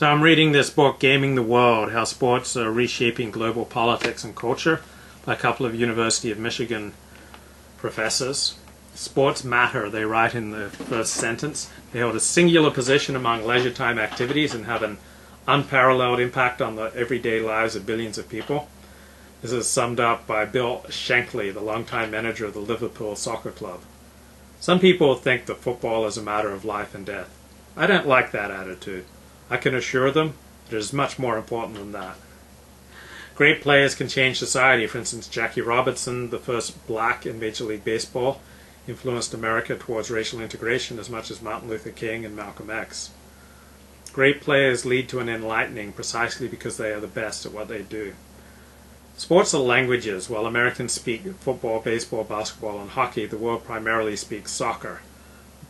So I'm reading this book, Gaming the World, How Sports Are Reshaping Global Politics and Culture, by a couple of University of Michigan professors. Sports matter, they write in the first sentence. They hold a singular position among leisure time activities and have an unparalleled impact on the everyday lives of billions of people. This is summed up by Bill Shankly, the longtime manager of the Liverpool Soccer Club. Some people think that football is a matter of life and death. I don't like that attitude. I can assure them it is much more important than that. Great players can change society. For instance, Jackie Robinson, the first black in Major League Baseball, influenced America towards racial integration as much as Martin Luther King and Malcolm X. Great players lead to an enlightening precisely because they are the best at what they do. Sports are languages. While Americans speak football, baseball, basketball, and hockey, the world primarily speaks soccer.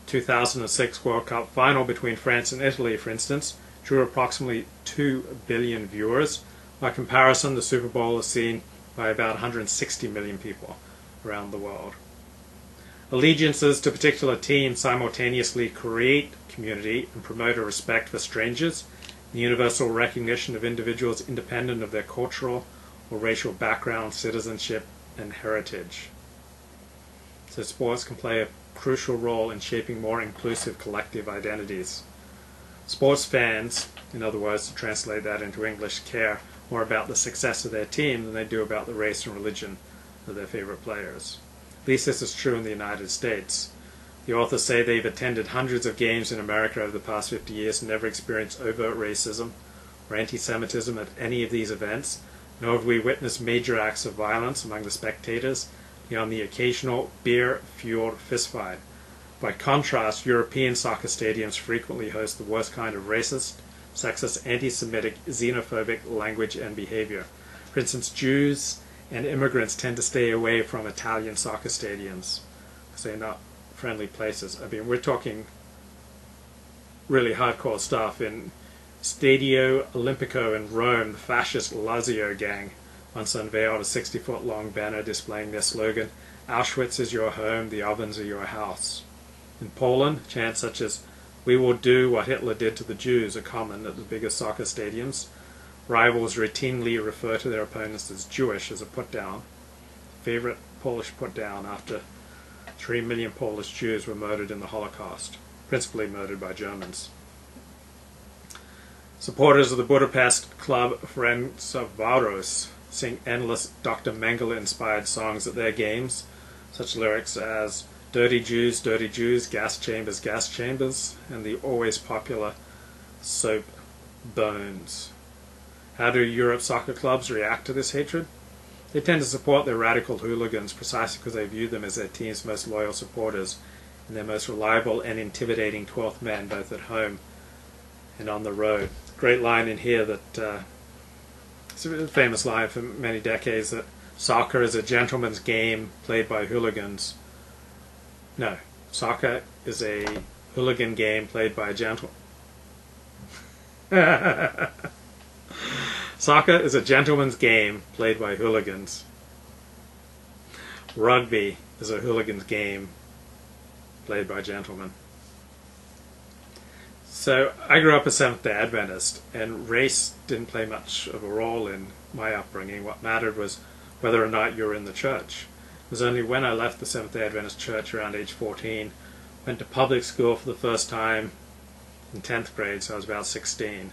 The 2006 World Cup final between France and Italy, for instance, drew approximately 2 billion viewers. By comparison, the Super Bowl is seen by about 160 million people around the world. Allegiances to particular teams simultaneously create community and promote a respect for strangers, the universal recognition of individuals independent of their cultural or racial background, citizenship, and heritage. So sports can play a crucial role in shaping more inclusive collective identities. Sports fans, in other words, to translate that into English, care more about the success of their team than they do about the race and religion of their favorite players. At least this is true in the United States. The authors say they've attended hundreds of games in America over the past 50 years and never experienced overt racism or anti-Semitism at any of these events, nor have we witnessed major acts of violence among the spectators beyond the occasional beer-fueled fistfight. By contrast, European soccer stadiums frequently host the worst kind of racist, sexist, anti-Semitic, xenophobic language and behavior. For instance, Jews and immigrants tend to stay away from Italian soccer stadiums because they're not friendly places. I mean, we're talking really hardcore stuff. In Stadio Olimpico in Rome, the fascist Lazio gang once unveiled a 60-foot-long banner displaying their slogan, "Auschwitz is your home, the ovens are your house." In Poland, chants such as "We will do what Hitler did to the Jews" are common at the biggest soccer stadiums. Rivals routinely refer to their opponents as Jewish as a put-down. Favorite Polish put-down after 3 million Polish Jews were murdered in the Holocaust, principally murdered by Germans. Supporters of the Budapest club Ferencváros sing endless Dr. Mengele-inspired songs at their games, such lyrics as dirty Jews, gas chambers, and the always popular soap Bones. How do Europe's soccer clubs react to this hatred? They tend to support their radical hooligans precisely because they view them as their team's most loyal supporters and their most reliable and intimidating 12th men, both at home and on the road. Great line in here that it's a famous line for many decades, that soccer is a gentleman's game played by hooligans. No, soccer is a hooligan game played by a gentleman. Soccer is a gentleman's game played by hooligans. Rugby is a hooligan's game played by gentlemen. So I grew up a Seventh-day Adventist, and race didn't play much of a role in my upbringing. What mattered was whether or not you were in the church. It was only when I left the Seventh-day Adventist church around age 14, went to public school for the first time in 10th grade, so I was about 16.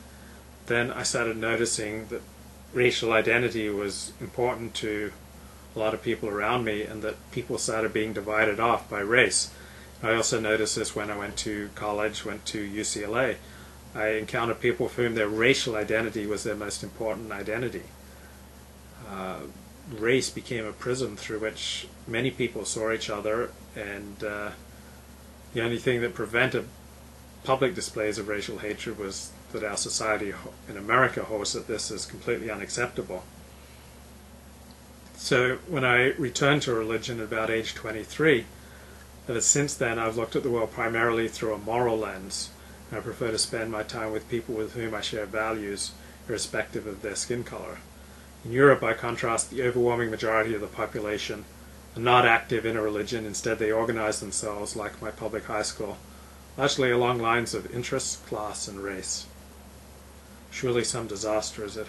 Then I started noticing that racial identity was important to a lot of people around me, and that people started being divided off by race. I also noticed this when I went to college, went to UCLA. I encountered people for whom their racial identity was their most important identity. Race became a prism through which many people saw each other, and the only thing that prevented public displays of racial hatred was that our society in America holds that this is completely unacceptable. So when I returned to religion at about age 23, ever since then I've looked at the world primarily through a moral lens. I prefer to spend my time with people with whom I share values, irrespective of their skin color. In Europe, by contrast, the overwhelming majority of the population are not active in a religion. Instead, they organize themselves, like my public high school, largely along lines of interest, class, and race. Surely some disaster is at